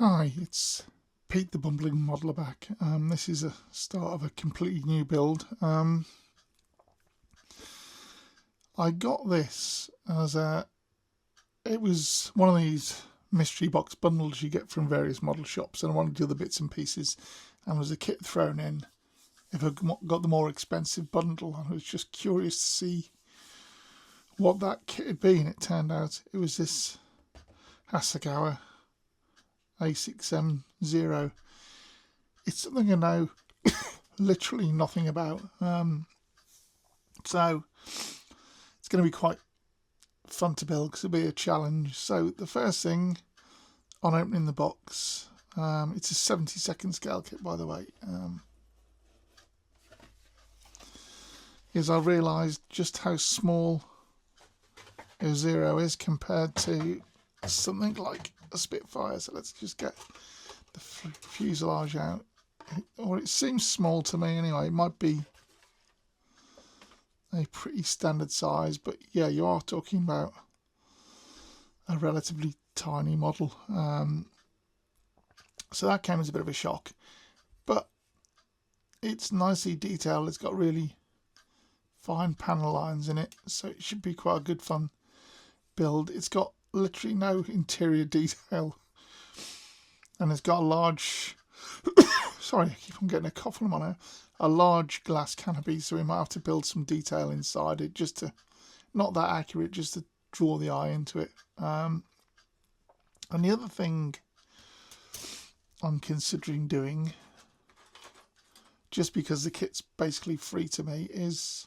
Hi, it's Pete the Bumbling Modeler back. This is a start of a completely new build. I got this as it was one of these mystery box bundles you get from various model shops, and I wanted the other bits and pieces, and there was a kit thrown in if I got the more expensive bundle. I was just curious to see what that kit had been. It turned out it was this Hasagawa A6M2 Zero. It's something I know literally nothing about, so it's going to be quite fun to build because it'll be a challenge. So the first thing on opening the box, it's a 70-second scale kit, by the way, is I realised just how small a Zero is compared to something like a Spitfire. So let's just get the fuselage out. Or it seems small to me anyway. It might be a pretty standard size, but yeah, you are talking about a relatively tiny model. So that came as a bit of a shock, but it's nicely detailed. It's got really fine panel lines in it, so it should be quite a good fun build. It's got literally no interior detail, and it's got a large sorry, I keep on getting a cough on my now. A large glass canopy, so we might have to build some detail inside it, just to, not that accurate, just to draw the eye into it. And the other thing I'm considering doing, just because the kit's basically free to me, is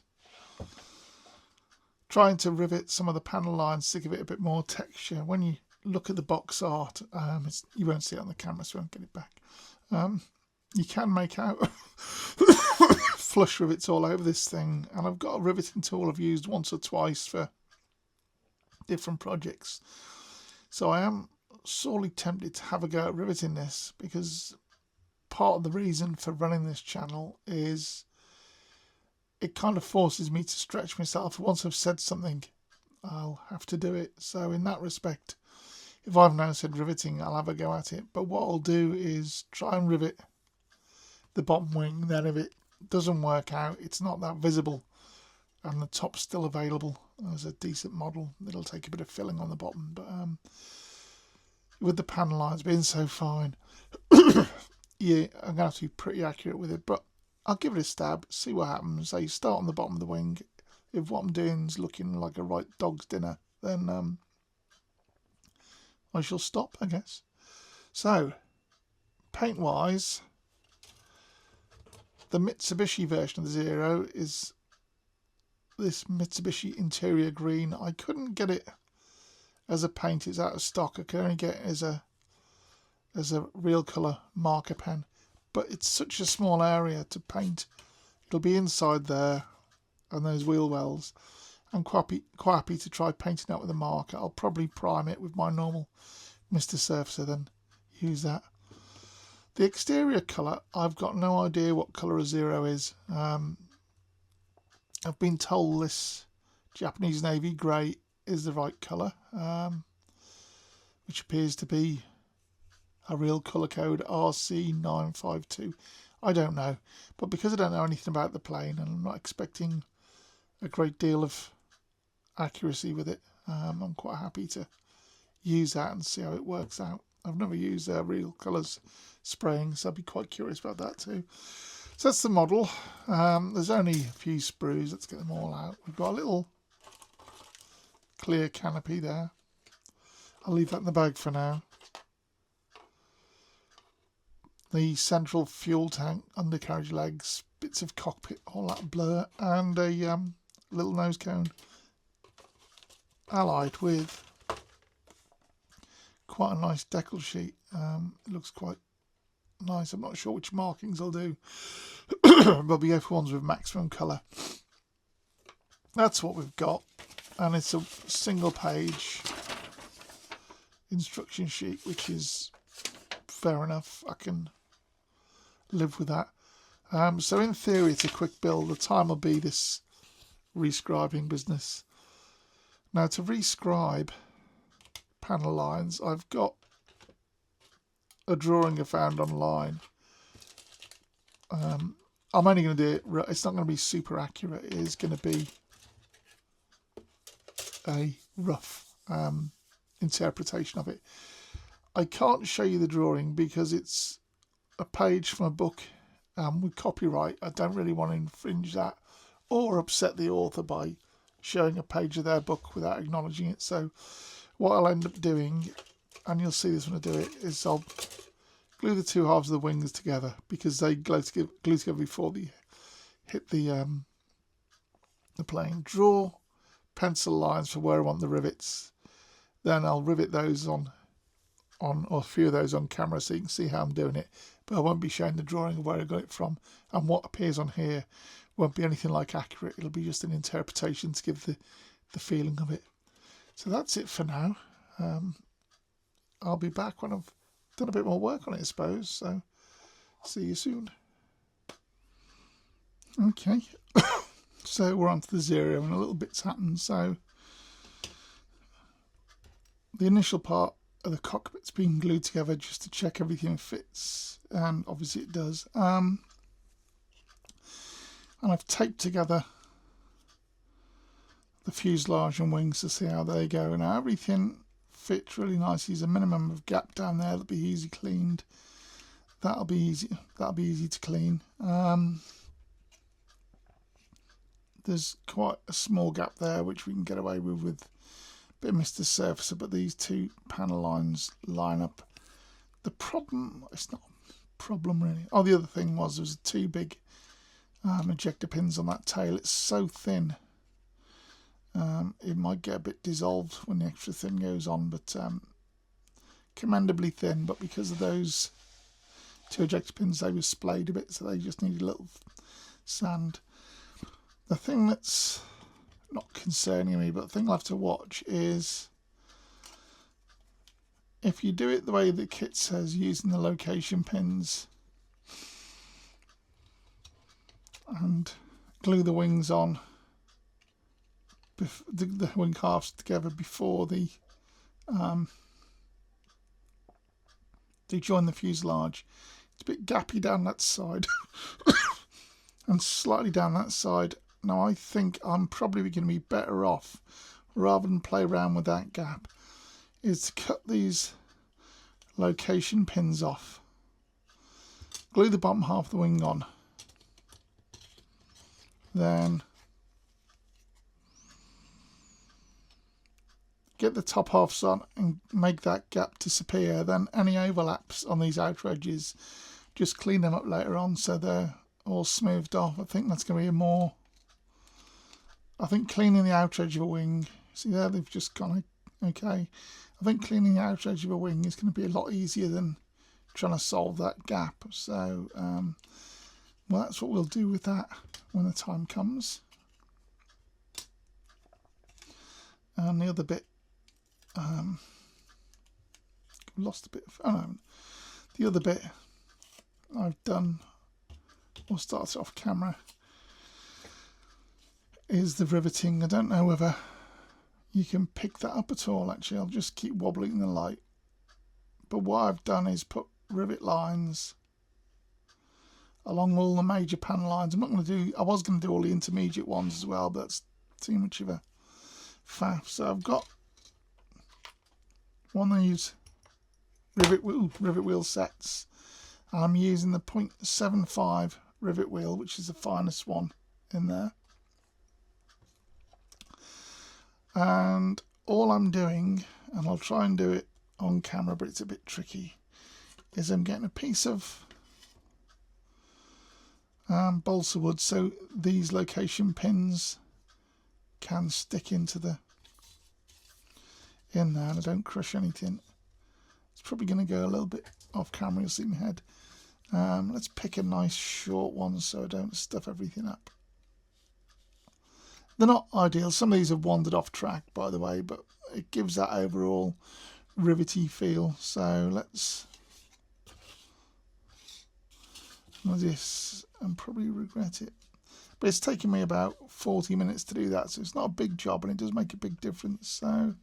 trying to rivet some of the panel lines to give it a bit more texture. When you look at the box art, you won't see it on the camera, so I won't get it back. You can make out flush rivets all over this thing, and I've got a riveting tool I've used once or twice for different projects, so I am sorely tempted to have a go at riveting this, because part of the reason for running this channel is it kind of forces me to stretch myself. Once I've said something, I'll have to do it. So in that respect, if I've now said riveting, I'll have a go at it. But what I'll do is try and rivet the bottom wing. Then if it doesn't work out, it's not that visible, and the top's still available as a decent model. It'll take a bit of filling on the bottom, but with the panel lines being so fine, yeah, I'm going to have to be pretty accurate with it. But I'll give it a stab, see what happens. So you start on the bottom of the wing. If what I'm doing is looking like a right dog's dinner, then I shall stop, I guess. So, paint-wise, the Mitsubishi version of the Zero is this Mitsubishi interior green. I couldn't get it as a paint; it's out of stock. I could only get it as a real colour marker pen. But it's such a small area to paint. It'll be inside there and those wheel wells. I'm quite happy to try painting that with a marker. I'll probably prime it with my normal Mr. Surfacer, then use that. The exterior colour, I've got no idea what colour a Zero is. I've been told this Japanese navy grey is the right colour, which appears to be a real colour code RC952. I don't know, but because I don't know anything about the plane and I'm not expecting a great deal of accuracy with it, I'm quite happy to use that and see how it works out. I've never used real colours spraying, so I'd be quite curious about that too. So that's the model. There's only a few sprues. Let's get them all out. We've got a little clear canopy there. I'll leave that in the bag for now. The central fuel tank, undercarriage legs, bits of cockpit, all that blur, and a little nose cone allied with quite a nice decal sheet. It looks quite nice. I'm not sure which markings I'll do, but we go for ones with maximum colour. That's what we've got, and it's a single page instruction sheet, which is fair enough. I can live with that. So in theory it's a quick build. The time will be this rescribing business. Now, to rescribe panel lines, I've got a drawing I found online. I'm only going to do it, it's not going to be super accurate, it is going to be a rough interpretation of it. I can't show you the drawing because it's a page from a book with copyright. I don't really want to infringe that or upset the author by showing a page of their book without acknowledging it. So what I'll end up doing, and you'll see this when I do it, is I'll glue the two halves of the wings together because they glue together before they hit the plane. Draw pencil lines for where I want the rivets. Then I'll rivet those on or a few of those on camera so you can see how I'm doing it. But I won't be showing the drawing of where I got it from, and what appears on here won't be anything like accurate. It'll be just an interpretation to give the feeling of it. So that's it for now. I'll be back when I've done a bit more work on it, I suppose. So see you soon. Okay. So we're on to the Zero and a little bit's happened. So the initial part of the cockpit's been glued together just to check everything fits, and obviously it does. And I've taped together the fuselage and wings to see how they go. Now everything fits really nicely. There's a minimum of gap down there that'll be easy cleaned. That'll be easy to clean. There's quite a small gap there which we can get away with a bit of Mr. Surfacer, but these two panel lines line up. The problem, it's not a problem really. Oh, the other thing was there's two big ejector pins on that tail. It's so thin. It might get a bit dissolved when the extra thin goes on, but commendably thin. But because of those two ejector pins, they were splayed a bit, so they just needed a little sand. The thing that's not concerning me, but the thing I'll have to watch is if you do it the way the kit says, using the location pins and glue the wings on, the wing halves together before they join the fuselage. It's a bit gappy down that side and slightly down that side. Now I think I'm probably going to be better off, rather than play around with that gap, is to cut these location pins off, glue the bottom half of the wing on, then get the top halves on and make that gap disappear. Then any overlaps on these outer edges, just clean them up later on so they're all smoothed off. I think that's going to be a more, I think cleaning the outer edge of a wing, see there they've just gone okay. I think cleaning the outer edge of a wing is going to be a lot easier than trying to solve that gap. So well, that's what we'll do with that when the time comes. And the other bit, lost a bit of, oh no, the other bit I've done, or started off camera, is the riveting. I don't know whether you can pick that up at all. Actually, I'll just keep wobbling in the light. But what I've done is put rivet lines along all the major panel lines. I'm not going to do, I was going to do all the intermediate ones as well, but that's too much of a faff. So I've got one of these rivet wheel sets. I'm using the 0.75 rivet wheel, which is the finest one in there. And all I'm doing, and I'll try and do it on camera, but it's a bit tricky, is I'm getting a piece of balsa wood so these location pins can stick into the in there and I don't crush anything. It's probably going to go a little bit off camera, you'll see my head. Let's pick a nice short one so I don't stuff everything up. They're not ideal. Some of these have wandered off track, by the way, but it gives that overall rivety feel. So let's do this and probably regret it. But it's taken me about 40 minutes to do that, so it's not a big job and it does make a big difference. So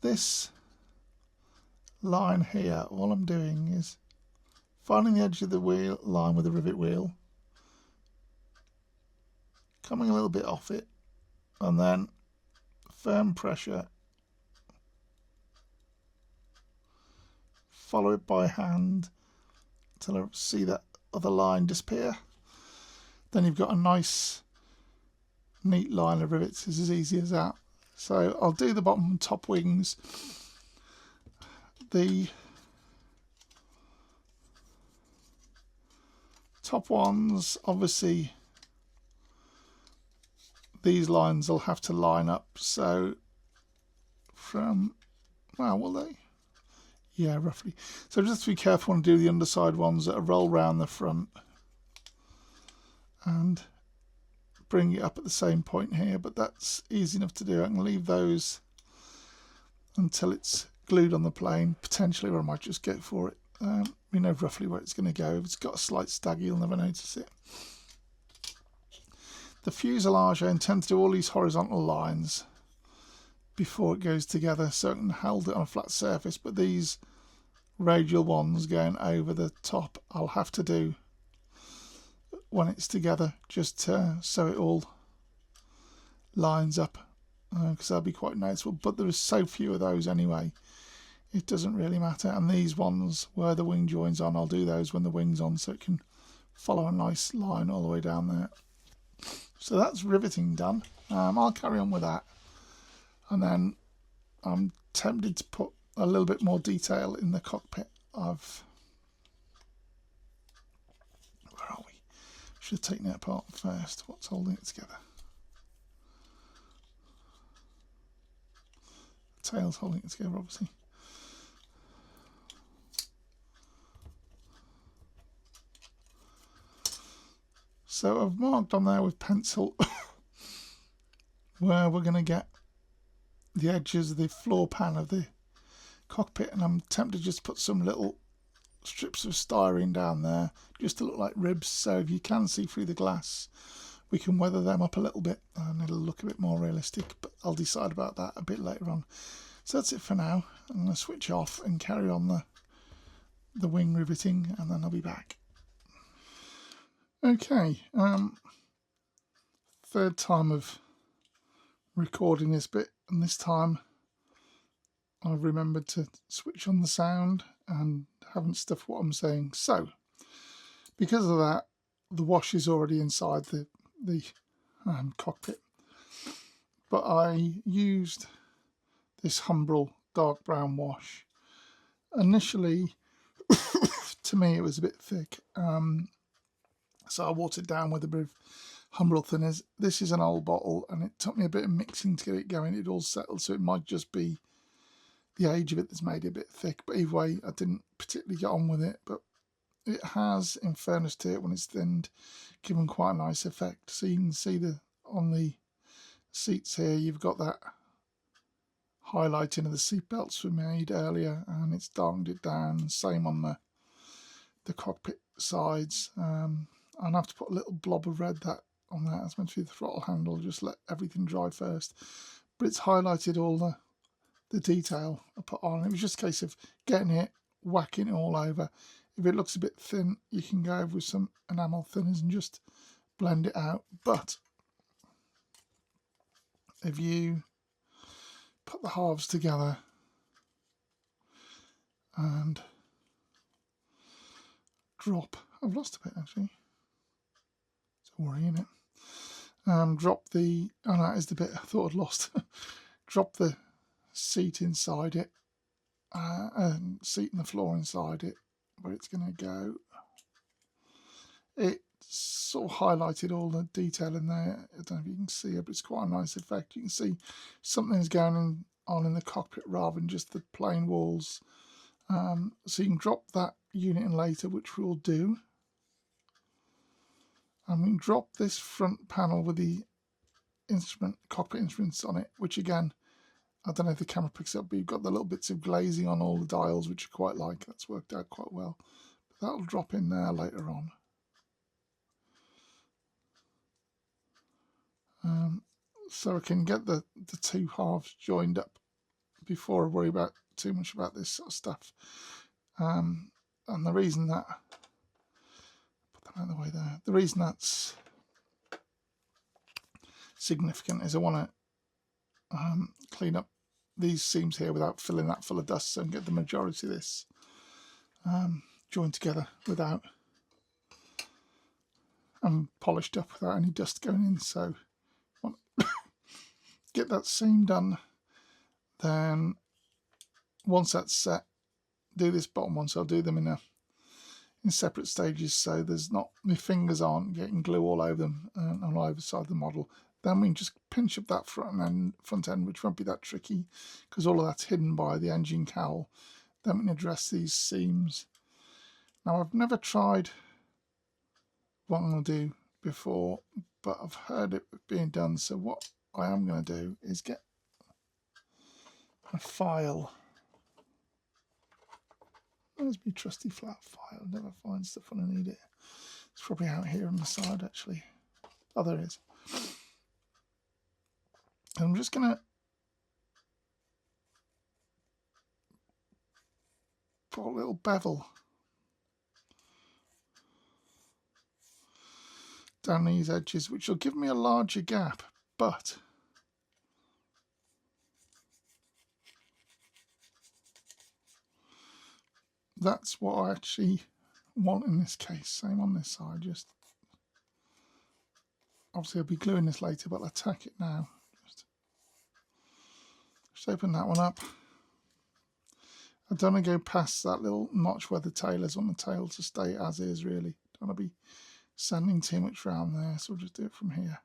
this line here, all I'm doing is finding the edge of the wheel line with the rivet wheel, coming a little bit off it, and then firm pressure, follow it by hand until I see that other line disappear. Then you've got a nice neat line of rivets. It's as easy as that. So I'll do the bottom and top wings. The top ones, obviously these lines will have to line up, so from, well, will they? Yeah, roughly. So just be careful and do the underside ones that roll round the front and bring it up at the same point here, but that's easy enough to do. I can leave those until it's glued on the plane, potentially, or I might just go for it. We know roughly where it's going to go. If it's got a slight stagger, you'll never notice it. The fuselage, I intend to do all these horizontal lines before it goes together so I can hold it on a flat surface, but these radial ones going over the top I'll have to do when it's together, just so it all lines up, because that'll be quite noticeable. But there is so few of those anyway, it doesn't really matter. And these ones where the wing joins on, I'll do those when the wing's on so it can follow a nice line all the way down there. So that's riveting done. I'll carry on with that, and then I'm tempted to put a little bit more detail in the cockpit. Where are we? Should have taken it apart first. What's holding it together? The tail's holding it together, obviously. So I've marked on there with pencil where we're going to get the edges of the floor pan of the cockpit, and I'm tempted just to put some little strips of styrene down there just to look like ribs, so if you can see through the glass we can weather them up a little bit and it'll look a bit more realistic, but I'll decide about that a bit later on. So that's it for now. I'm going to switch off and carry on the wing riveting, and then I'll be back. Okay, third time of recording this bit, and this time I've remembered to switch on the sound and haven't stuffed what I'm saying. So because of that, the wash is already inside the cockpit, but I used this Humbrol dark brown wash. Initially to me it was a bit thick, so I watered it down with a bit of Humbrol thinners. This is an old bottle and it took me a bit of mixing to get it going. It all settled, so it might just be the age of it that's made it a bit thick, but either way I didn't particularly get on with it. But it has, in fairness to it, when it's thinned, given quite a nice effect. So you can see on the seats here you've got that highlighting of the seat belts we made earlier, and it's darkened it down. Same on the cockpit sides. I'll have to put a little blob of red on that. It's meant to be the throttle handle, just let everything dry first, but it's highlighted all the detail I put on. It was just a case of getting it, whacking it all over. If it looks a bit thin, you can go over with some enamel thinners and just blend it out. But if you put the halves together and drop, I've lost a bit actually, it's a worry, isn't it? Drop the, oh that is the bit I thought I'd lost. Drop the seat inside it, and seat and the floor inside it, where it's going to go. It sort of highlighted all the detail in there. I don't know if you can see it, but it's quite a nice effect. You can see something's going on in the cockpit rather than just the plain walls. So you can drop that unit in later, which we'll do. And we can drop this front panel with the cockpit instruments on it, which again, I don't know if the camera picks up, but you've got the little bits of glazing on all the dials, which I quite like. That's worked out quite well. But that'll drop in there later on. So I can get the two halves joined up before I worry about too much about this sort of stuff. And the reason that, put that out of the way there, the reason that's significant is I want to clean up these seams here without filling that full of dust, so I can get the majority of this joined together without polished up without any dust going in. So I want to get that seam done. Then once that's set, do this bottom one. So I'll do them in separate stages, so there's not, my fingers aren't getting glue all over them and on either side of the model. Then we can just pinch up that front end, which won't be that tricky because all of that's hidden by the engine cowl. Then we can address these seams. Now I've never tried what I'm going to do before, but I've heard it being done. So what I am going to do is get a file. Where's my trusty flat file? Never find stuff when I need it. It's probably out here on the side actually. Oh, there it is. And I'm just going to put a little bevel down these edges, which will give me a larger gap, but that's what I actually want in this case. Same on this side. Just obviously I'll be gluing this later, but I'll attack it now. Just open that one up. I don't want to go past that little notch where the tail is. I want the tail to stay as is, really. Don't want to be sanding too much around there, so we'll just do it from here.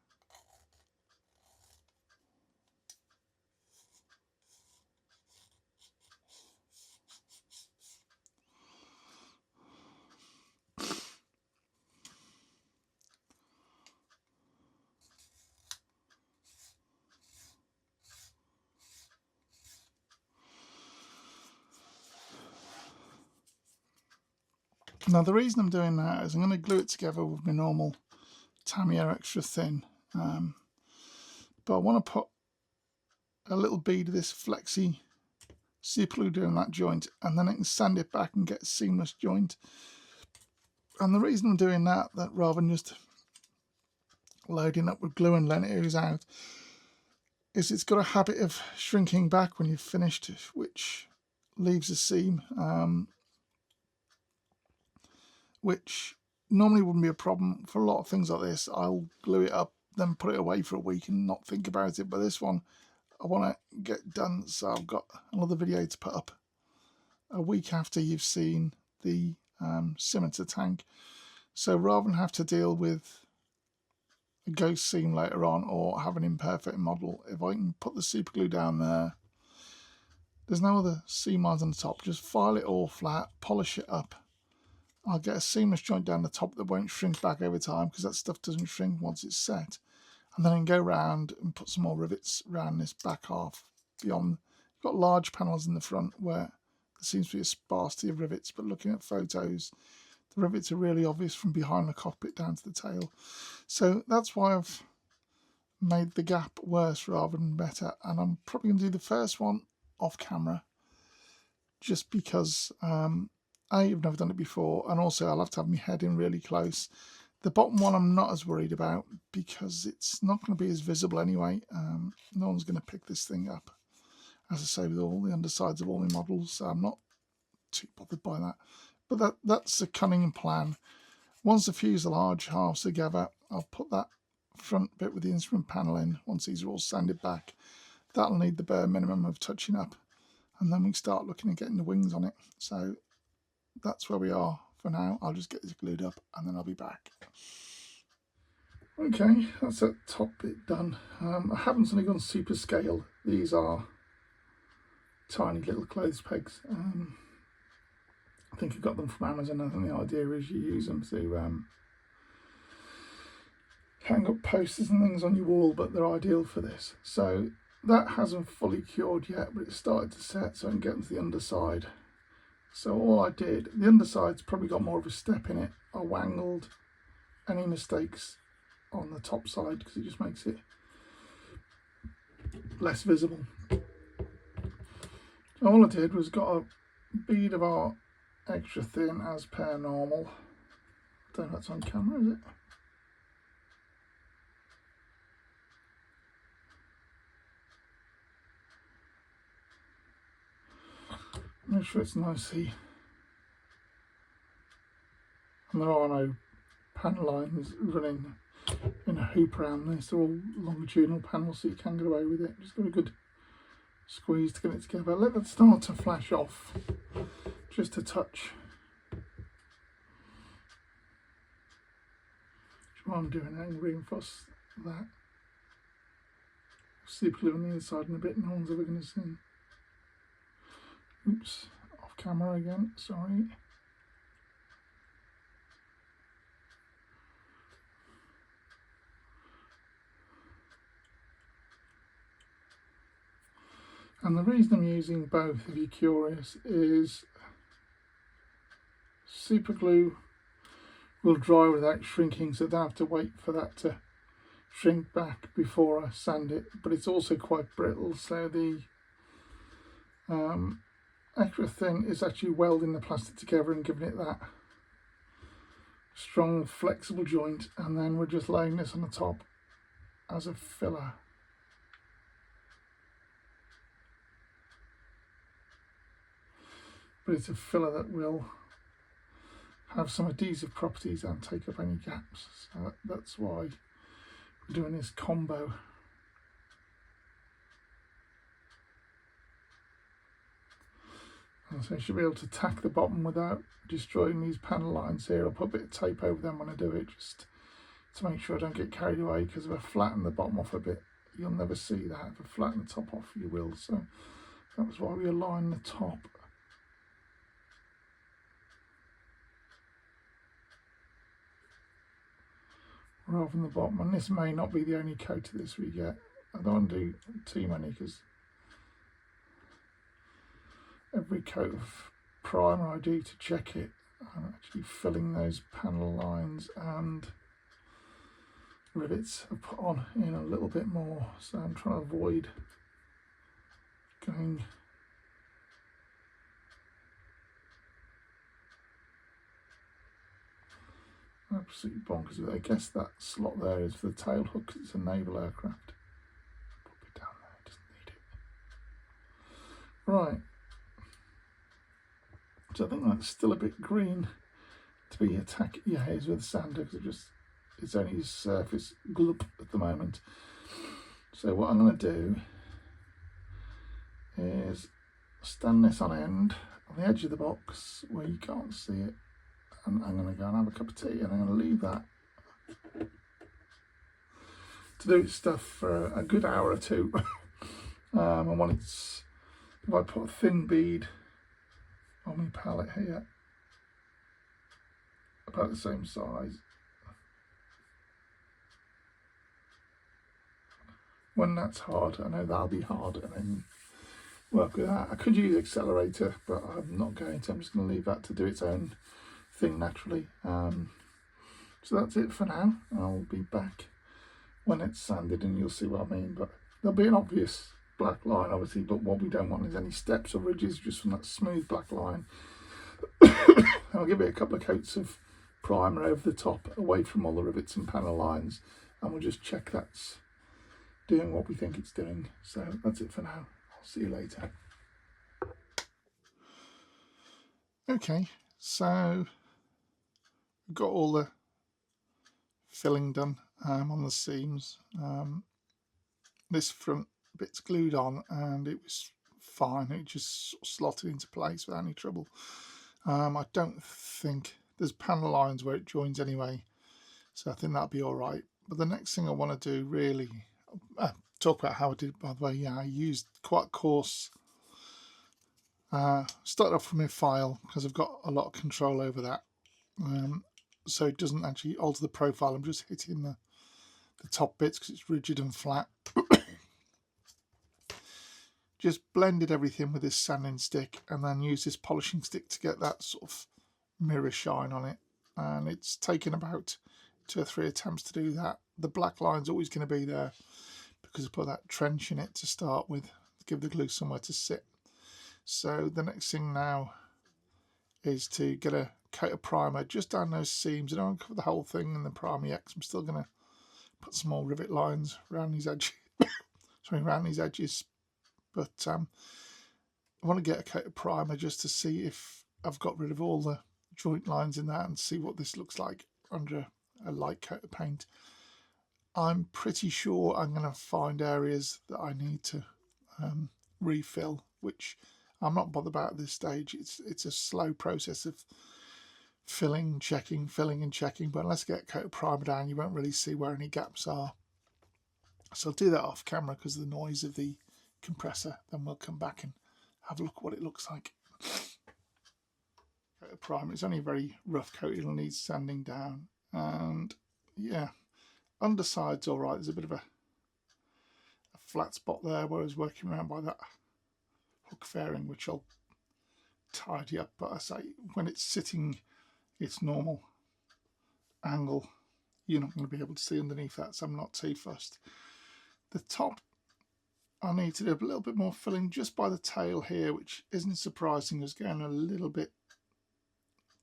Now the reason I'm doing that is I'm going to glue it together with my normal Tamiya extra thin, but I want to put a little bead of this flexi super glue down that joint, and then I can sand it back and get a seamless joint. And the reason I'm doing that rather than just loading up with glue and letting it ooze out, is it's got a habit of shrinking back when you've finished, which leaves a seam, which normally wouldn't be a problem. For a lot of things like this, I'll glue it up, then put it away for a week and not think about it. But this one, I want to get done, so I've got another video to put up a week after you've seen the scimitar tank. So rather than have to deal with a ghost seam later on or have an imperfect model, if I can put the super glue down there, there's no other seam lines on the top, just file it all flat, polish it up. I'll get a seamless joint down the top that won't shrink back over time, because that stuff doesn't shrink once it's set. And then I can go around and put some more rivets around this back half beyond. You've got large panels in the front where there seems to be a sparsity of rivets, but looking at photos, the rivets are really obvious from behind the cockpit down to the tail. So that's why I've made the gap worse rather than better. And I'm probably going to do the first one off camera, just because I've never done it before, and also I'll have to have my head in really close. The bottom one I'm not as worried about because it's not going to be as visible anyway. No one's going to pick this thing up, as I say, with all the undersides of all my models, so I'm not too bothered by that. But that's the cunning plan. Once the fuselage halves together, I'll put that front bit with the instrument panel in. Once these are all sanded back, that'll need the bare minimum of touching up, and then we can start looking at getting the wings on it. So that's where we are for now. I'll just get this glued up and then I'll be back. Okay, that's that top bit done. I haven't suddenly gone super scale. These are tiny little clothes pegs. I think I got them from Amazon. I think the idea is you use them to hang up posters and things on your wall, but they're ideal for this. So that hasn't fully cured yet, but it's started to set, so I can get them to the underside. So all I did, the underside's probably got more of a step in it. I wangled any mistakes on the top side because it just makes it less visible. all I did was got a bead of our extra thin as per normal. I don't know if that's on camera, is it? Make sure it's nicely, and there are no panel lines running in a hoop around this. They're all longitudinal panels, so you can get away with it. Just got a good squeeze to get it together. Let that start to flash off just a touch. What I'm doing, I can reinforce that. Super glue on the inside in a bit, no one's ever going to see. Oops, off camera again, sorry. And the reason I'm using both, if you're curious, is super glue will dry without shrinking, so I don't have to wait for that to shrink back before I sand it. But it's also quite brittle, so the extra thing is actually welding the plastic together and giving it that strong, flexible joint. And then we're just laying this on the top as a filler. But it's a filler that will have some adhesive properties and take up any gaps. So that's why we're doing this combo. And so you should be able to tack the bottom without destroying these panel lines here. I'll put a bit of tape over them when I do it, just to make sure I don't get carried away, because if I flatten the bottom off a bit, you'll never see that. If I flatten the top off, you will. So that was why we align the top. Rather than the bottom, and this may not be the only coat of this we get. I don't want to do too many, because every coat of primer I do to check it, I'm actually filling those panel lines and rivets I put on in a little bit more, so I'm trying to avoid going absolutely bonkers with it. I guess that slot there is for the tail hook, because it's a naval aircraft. Pop it down there, it doesn't need it. Right. So I think that's still a bit green to be attacked. Yeah, it is with sander, because it's only surface glue at the moment. So what I'm going to do is stand this on end on the edge of the box where you can't see it, and I'm going to go and have a cup of tea, and I'm going to leave that to do its stuff for a good hour or two. And when if I put a thin bead on my palette here, about the same size, when that's hard, I know that'll be hard, and then work with that. I could use accelerator, but I'm not going to. I'm just going to leave that to do its own thing naturally. So that's it for now. I'll be back when it's sanded and you'll see what I mean. But there'll be an obvious black line, obviously, but what we don't want is any steps or ridges, just from that smooth black line. I'll give it a couple of coats of primer over the top, away from all the rivets and panel lines, and we'll just check that's doing what we think it's doing. So that's it for now. I'll see you later. Okay, so we've got all the filling done on the seams. This front bit's glued on and it was fine. It just sort of slotted into place without any trouble. I don't think there's panel lines where it joins anyway, so I think that'll be all right. But the next thing I want to do, really, talk about how I did it, by the way. Yeah, I used quite coarse. Started off from my file, because I've got a lot of control over that, so it doesn't actually alter the profile. I'm just hitting the top bits because it's rigid and flat. Just blended everything with this sanding stick, and then use this polishing stick to get that sort of mirror shine on it. And it's taken about 2 or 3 attempts to do that. The black line's always going to be there because I put that trench in it to start with, to give the glue somewhere to sit. So the next thing now is to get a coat of primer just down those seams. I don't want to cover the whole thing in the primer yet, 'cause I'm still going to put some more rivet lines around these edges. Sorry, around these edges. But I want to get a coat of primer just to see if I've got rid of all the joint lines in that and see what this looks like under a light coat of paint. I'm pretty sure I'm going to find areas that I need to refill, which I'm not bothered about at this stage. It's a slow process of filling, checking, filling and checking, but unless you get a coat of primer down, you won't really see where any gaps are. So I'll do that off camera because of the noise of the compressor. Then we'll come back and have a look at what it looks like. Coat of primer, it's only a very rough coat, it'll need sanding down. And yeah, underside's all right. There's a bit of a flat spot there where I was working around by that hook fairing, which I'll tidy up. But I say, when it's sitting its normal angle, you're not going to be able to see underneath that, so I'm not too fussed. The top, I need to do a little bit more filling just by the tail here, which isn't surprising. It's getting a little bit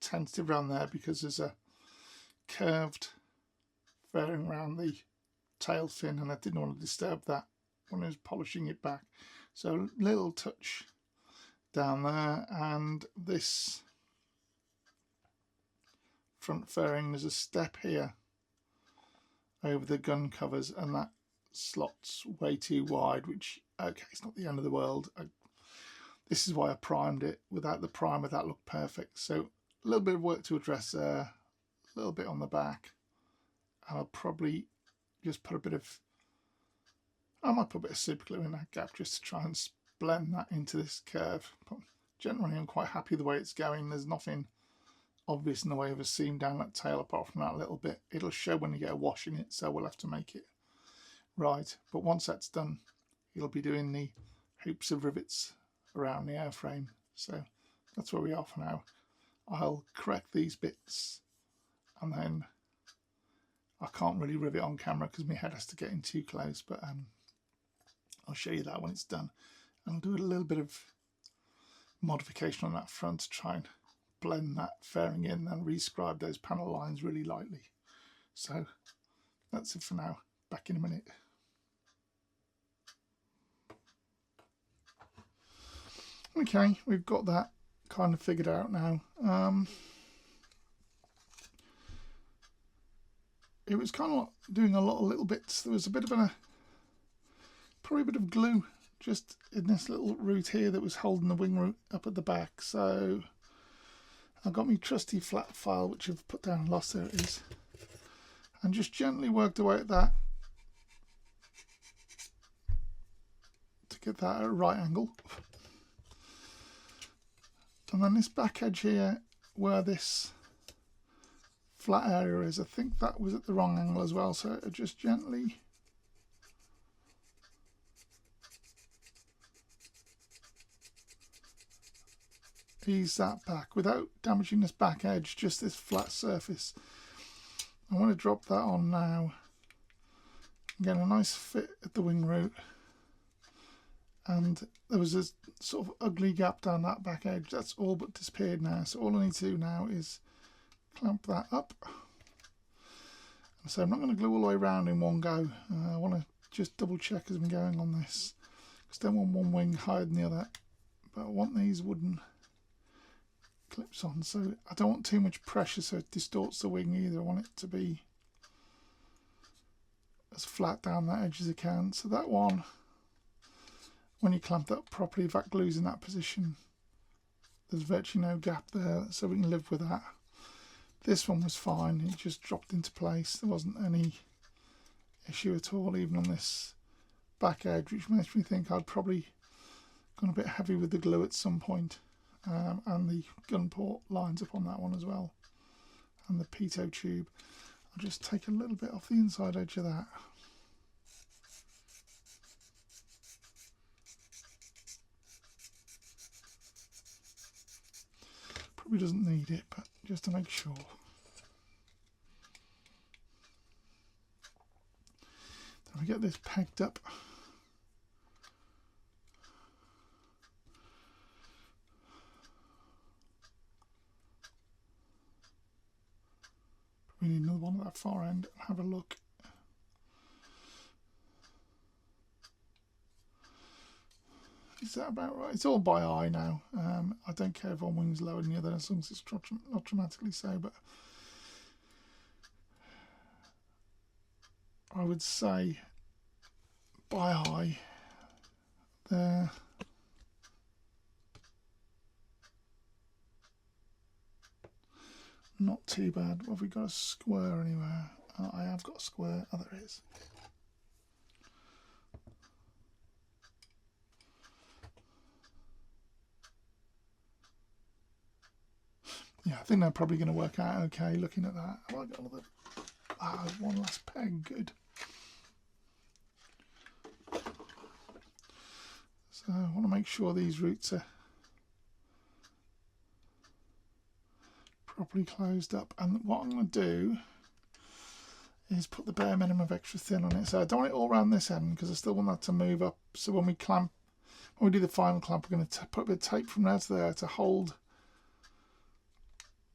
tentative around there because there's a curved fairing around the tail fin, and I didn't want to disturb that when I was polishing it back. So a little touch down there, and this front fairing, there's a step here over the gun covers, and that slot's way too wide, which, okay, it's not the end of the world. This is why I primed it. Without the primer, that looked perfect. So a little bit of work to address there, a little bit on the back, and I'll probably just put a bit of, I might put a bit of super glue in that gap just to try and blend that into this curve. But generally I'm quite happy the way it's going. There's nothing obvious in the way of a seam down that tail apart from that little bit. It'll show when you get a wash in it, so we'll have to make it right. But once that's done, you'll be doing the hoops of rivets around the airframe. So that's where we are for now. I'll correct these bits, and then I can't really rivet on camera because my head has to get in too close, but I'll show you that when it's done. And I'll do a little bit of modification on that front to try and blend that fairing in and rescribe those panel lines really lightly. So that's it for now. Back in a minute. Okay, we've got that kind of figured out now. It was kind of like doing a lot of little bits. There was a bit of probably a bit of glue just in this little root here that was holding the wing root up at the back. So I've got my trusty flat file, which I've put down, lost, there it is, and just gently worked away at that to get that at a right angle. And then this back edge here, where this flat area is, I think that was at the wrong angle as well, so I just gently ease that back without damaging this back edge, just this flat surface. I want to drop that on now, get a nice fit at the wing root, and there was a sort of ugly gap down that back edge. That's all but disappeared now, so all I need to do now is clamp that up. So I'm not going to glue all the way around in one go. I want to just double check as I'm going on this, because I don't want one wing higher than the other, but I want these wooden clips on, so I don't want too much pressure so it distorts the wing either. I want it to be as flat down that edge as I can. So that one, when you clamp that properly, if that glue's in that position, there's virtually no gap there, so we can live with that. This one was fine, it just dropped into place. There wasn't any issue at all, even on this back edge, which makes me think I'd probably gone a bit heavy with the glue at some point. And the gun port lines up on that one as well, and the pitot tube. I'll just take a little bit off the inside edge of that. Probably doesn't need it, but just to make sure. Then we get this pegged up. far end and have a look. Is that about right? It's all by eye now. I don't care if one wing's lower than the other as long as it's not dramatically so, but I would say by eye there. Not too bad. Have we got a square anywhere? I have got a square. Oh, there is. Yeah, I think they're probably going to work out okay looking at that. Have I got another? One last peg. Good. So I want to make sure these roots are properly closed up, and what I'm going to do is put the bare minimum of extra thin on it. So I don't want it all around this end because I still want that to move up. So when we do the final clamp, we're going to put a bit of tape from there to there to hold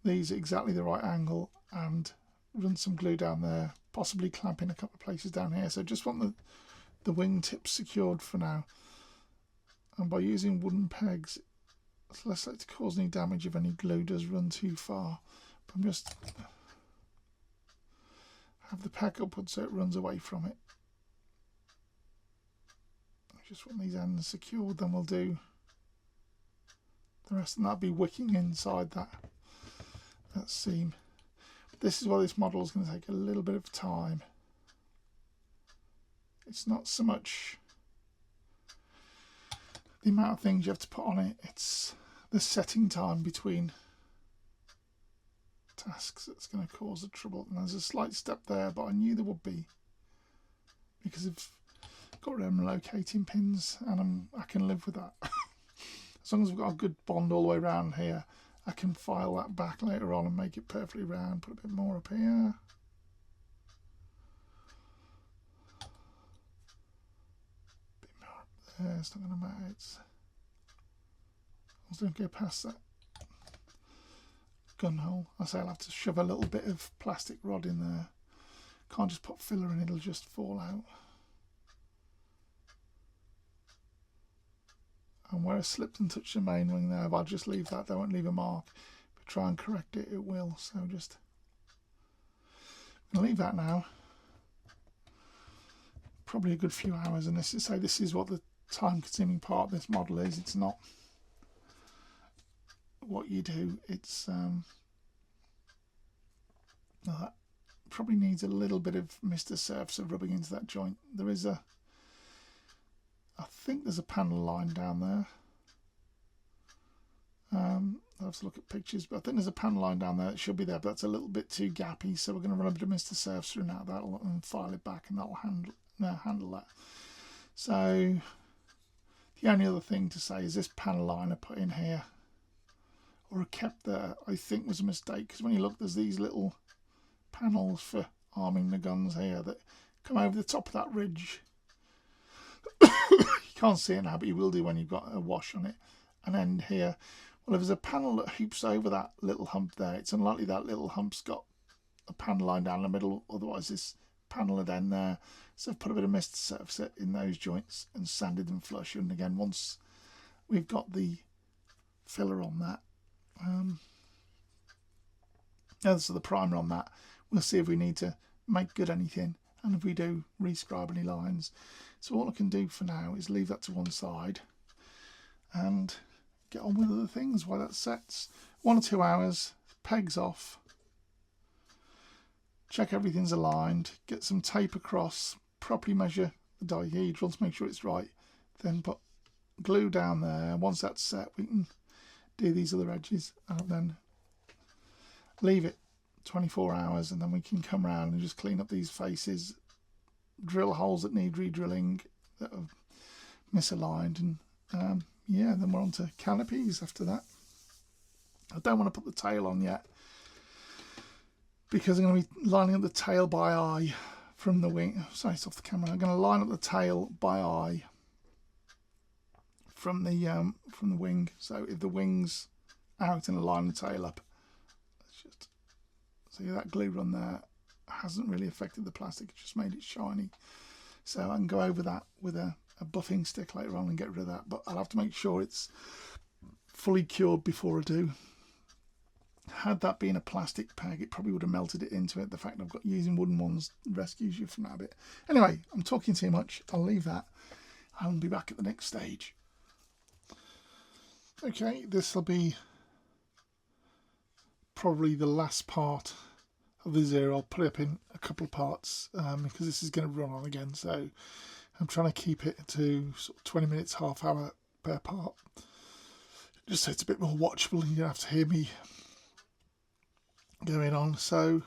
these at exactly the right angle and run some glue down there, possibly clamp in a couple of places down here. So just want the wing tips secured for now, and by using wooden pegs it's less likely to cause any damage if any glue does run too far. But I'm just have the peg upwards so it runs away from it. I just want these ends secured, then we'll do the rest, and that'll be wicking inside that seam. This is why this model is going to take a little bit of time. It's not so much the amount of things you have to put on it, it's the setting time between tasks that's going to cause the trouble. And there's a slight step there, but I knew there would be because I've got them locating pins, and I can live with that. As long as we've got a good bond all the way around here, I can file that back later on and make it perfectly round. Put a bit more up here. It's not going to matter. I was going to go past that gun hole. I say I'll have to shove a little bit of plastic rod in there. Can't just put filler in, it'll just fall out. And where I slipped and touched the main wing there, if I just leave that, they won't leave a mark. If I try and correct it, it will. So just leave that now. Probably a good few hours, and this is what the time-consuming part of this model is. It's not what you do. It's that probably needs a little bit of Mr. Surface of rubbing into that joint. There is I think there's a panel line down there. I'll have to look at pictures, but I think there's a panel line down there. It should be there, but that's a little bit too gappy, so we're going to run a bit of Mr. Surface through now and file it back, and that'll handle that. So the only other thing to say is this panel line I put in here, or I kept there, I think was a mistake, because when you look, there's these little panels for arming the guns here that come over the top of that ridge. You can't see it now, but you will do when you've got a wash on it, and end here. Well, if there's a panel that hoops over that little hump there, it's unlikely that little hump's got a panel line down the middle, otherwise this panel would end there. So I've put a bit of Mr. Surface in those joints and sanded them flush, and again, once we've got the filler on that, so the primer on that, we'll see if we need to make good anything, and if we do, rescribe any lines. So all I can do for now is leave that to one side and get on with other things while that sets. 1 or 2 hours, pegs off, check everything's aligned, get some tape across, properly measure the dihedral to make sure it's right, then put glue down there. Once that's set, we can do these other edges and then leave it 24 hours, and then we can come around and just clean up these faces, drill holes that need re-drilling, that are misaligned, and yeah, then we're on to canopies after that. I don't want to put the tail on yet because I'm going to be lining up the tail by eye from the wing. Sorry, it's off the camera. I'm going to line up the tail by eye from the wing. So if the wing's out and I line the tail up, let's just see that glue run there. hasn't really affected the plastic, it's just made it shiny. So I can go over that with a buffing stick later on and get rid of that, but I'll have to make sure it's fully cured before I do. Had that been a plastic peg, it probably would have melted it into it. The fact I've got using wooden ones rescues you from that bit. Anyway, I'm talking too much. I'll leave that. I'll be back at the next stage. Okay, this will be probably the last part of the Zero. I'll put it up in a couple of parts because this is going to run on again. So I'm trying to keep it to sort of 20 minutes, half hour per part, just so it's a bit more watchable and you don't have to hear me going on. So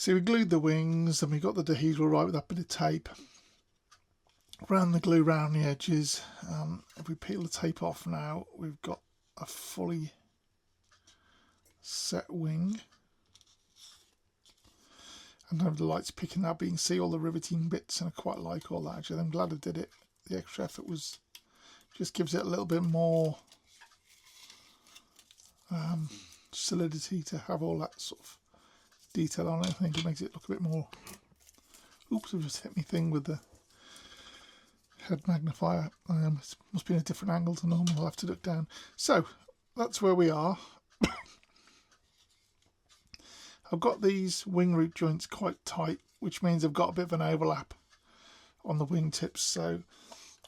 we glued the wings and we got the dehedral right with that bit of tape. Ran the glue around the edges. If we peel the tape off now, we've got a fully set wing. And the light's picking up, but you can see all the riveting bits, and I quite like all that actually. I'm glad I did it. The extra effort was just gives it a little bit more solidity to have all that sort of detail on it. I think it makes it look a bit more. Oops, I've just hit my thing with the head magnifier. It must be in a different angle to normal. I'll have to look down. So that's where we are. I've got these wing root joints quite tight, which means I've got a bit of an overlap on the wing tips. So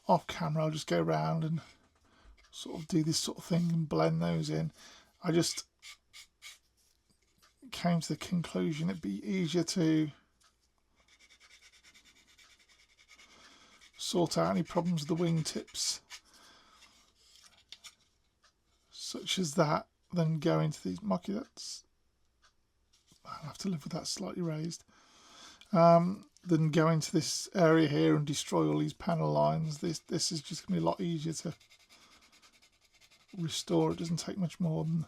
off camera, I'll just go around and sort of do this sort of thing and blend those in. I just came to the conclusion it'd be easier to sort out any problems with the wing tips such as that than go into these mucky. I'll have to live with that slightly raised. Then go into this area here and destroy all these panel lines. This is just going to be a lot easier to restore. It doesn't take much more than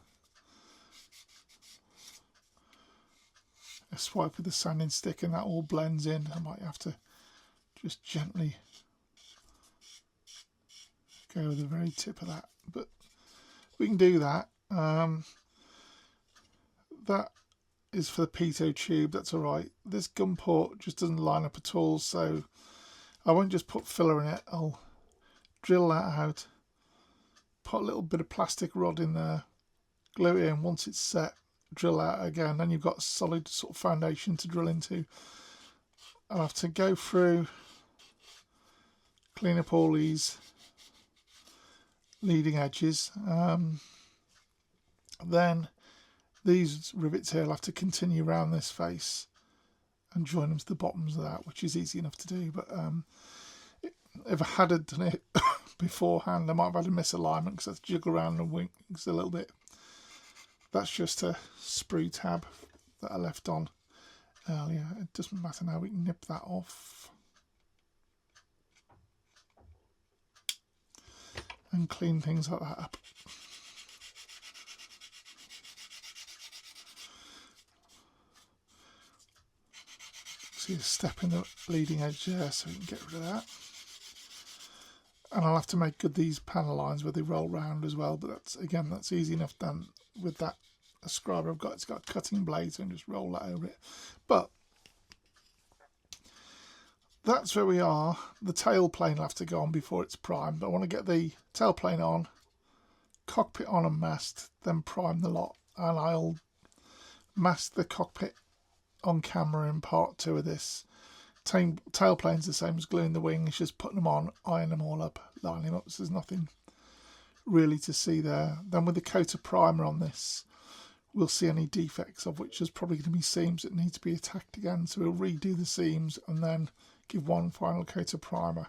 a swipe with the sanding stick and that all blends in. I might have to just gently go with the very tip of that, but we can do that. That is for the pitot tube, that's alright. This gun port just doesn't line up at all, so I won't just put filler in it. I'll drill that out, put a little bit of plastic rod in there, glue it in. Once it's set, drill out again, then you've got a solid sort of foundation to drill into. I'll have to go through, clean up all these leading edges. Then these rivets here I'll have to continue around this face and join them to the bottoms of that, which is easy enough to do. But if I had done it beforehand, I might have had a misalignment because I have to jiggle around the wings a little bit. That's just a sprue tab that I left on earlier. It doesn't matter now, we can nip that off and clean things like that up. See a step in the leading edge there, so we can get rid of that. And I'll have to make good these panel lines where they roll round as well, but that's easy enough done with that scriber I've got. It's got a cutting blade, so I can just roll that over it. But that's where we are. The tail plane will have to go on before it's primed. I want to get the tail plane on, cockpit on and mast, then prime the lot. And I'll mast the cockpit on camera in part 2 of this. Tail plane's the same as gluing the wings, just putting them on, iron them all up, line them up, so there's nothing really to see there. Then with the coat of primer on this, we'll see any defects, of which there's probably going to be seams that need to be attacked again, so we'll redo the seams and then give one final coat of primer.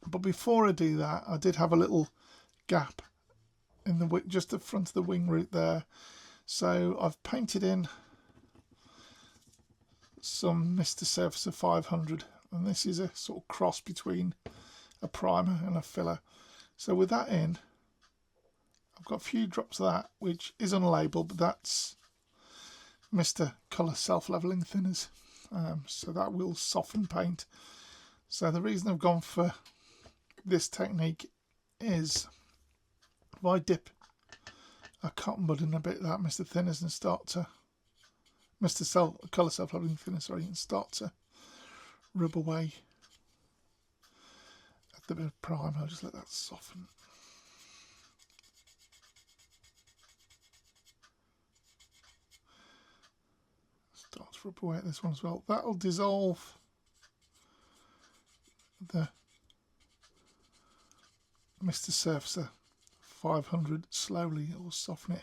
But before I do that, I did have a little gap in the just the front of the wing root there, so I've painted in some Mr. Surfacer 500, and this is a sort of cross between a primer and a filler. So with that in, I've got a few drops of that, which is unlabeled, but that's Mr. Colour Self-Leveling Thinners, so that will soften paint. So the reason I've gone for this technique is if I dip a cotton bud and a bit of that Mr. Thinners and start to colour self-loading thinner, sorry, and start to rub away at the bit of primer. I'll just let that soften. Start to rub away at this one as well. That'll dissolve the Mr. Surfacer 500 slowly. It will soften it.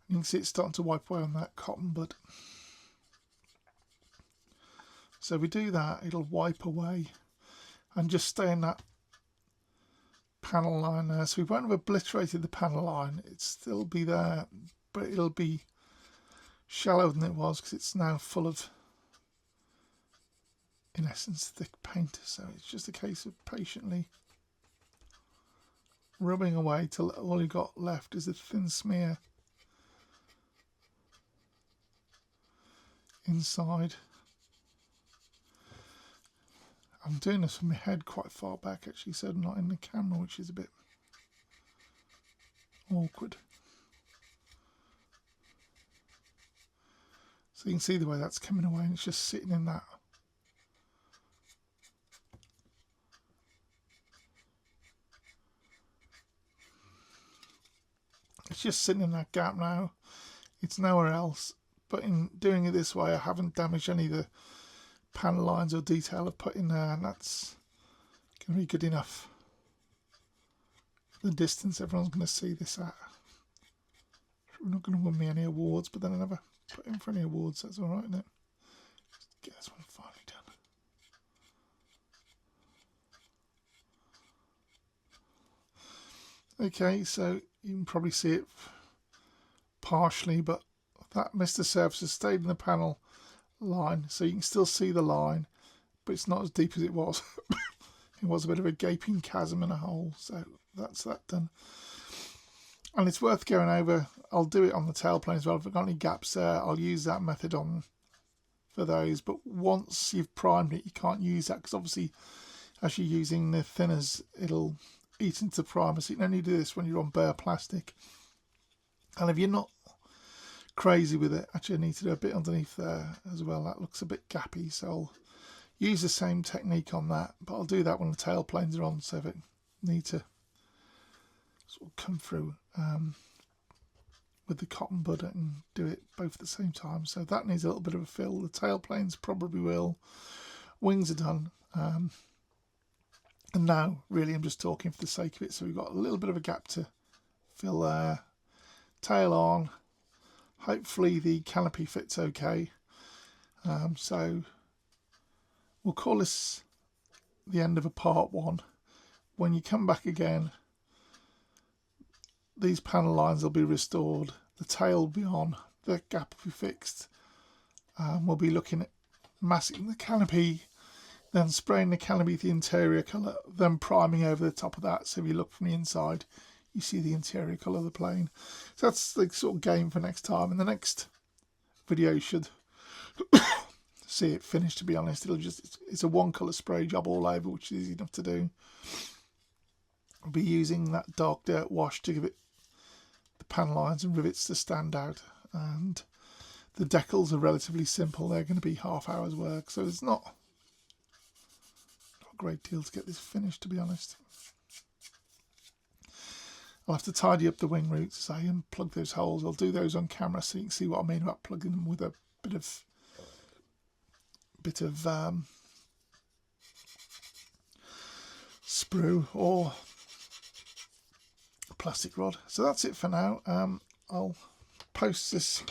You can see it's starting to wipe away on that cotton bud. So if we do that, it'll wipe away and just stay in that panel line there. So we won't have obliterated the panel line. It'll still be there, but it'll be shallower than it was because it's now full of, in essence, thick paint. So it's just a case of patiently rubbing away till all you got left is a thin smear inside. I'm doing this from my head quite far back actually, so I'm not in the camera, which is a bit awkward. So you can see the way that's coming away, and it's just sitting in that. It's just sitting in that gap now. It's nowhere else. But in doing it this way, I haven't damaged any of the panel lines or detail I've put in there, and that's going to be good enough. The distance everyone's going to see this at. We're not going to win me any awards, but then I never put in for any awards. That's all right, isn't it? Just get this one finally done. Okay, so you can probably see it partially, but that Mr. Surfacer has stayed in the panel line, so you can still see the line, but it's not as deep as it was. It was a bit of a gaping chasm and a hole, so that's that done. And it's worth going over. I'll do it on the tailplane as well. If I've got any gaps there, I'll use that method on for those. But once you've primed it, you can't use that because obviously as you're using the thinners, it'll eat into the primer. So you can only do this when you're on bare plastic. And if you're not crazy with it, actually I need to do a bit underneath there as well. That looks a bit gappy, so I'll use the same technique on that, but I'll do that when the tailplanes are on, so if it need to sort of come through with the cotton bud and do it both at the same time. So that needs a little bit of a fill. The tailplanes probably will. Wings are done, and now really I'm just talking for the sake of it. So we've got a little bit of a gap to fill there. Tail on. Hopefully the canopy fits okay. So we'll call this the end of a part one. When you come back again, these panel lines will be restored, the tail will be on, the gap will be fixed. We'll be looking at masking the canopy, then spraying the canopy with the interior colour, then priming over the top of that. So if you look from the inside, you see the interior colour of the plane. So that's the sort of game for next time. And the next video should see it finished, to be honest. It's a one colour spray job all over, which is easy enough to do. I'll be using that dark dirt wash to give it the panel lines and rivets to stand out. And the decals are relatively simple. They're going to be half hour's work. So it's not a great deal to get this finished, to be honest. I'll have to tidy up the wing roots, say, and plug those holes. I'll do those on camera so you can see what I mean about plugging them with a bit of sprue or a plastic rod. So that's it for now. I'll post this,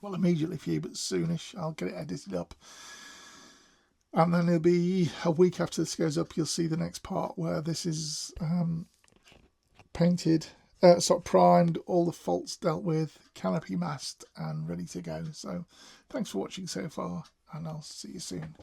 well, immediately for you, but soonish. I'll get it edited up. And then it'll be a week after this goes up, you'll see the next part where this is painted, sort of primed, all the faults dealt with, canopy masked and ready to go. So thanks for watching so far, and I'll see you soon.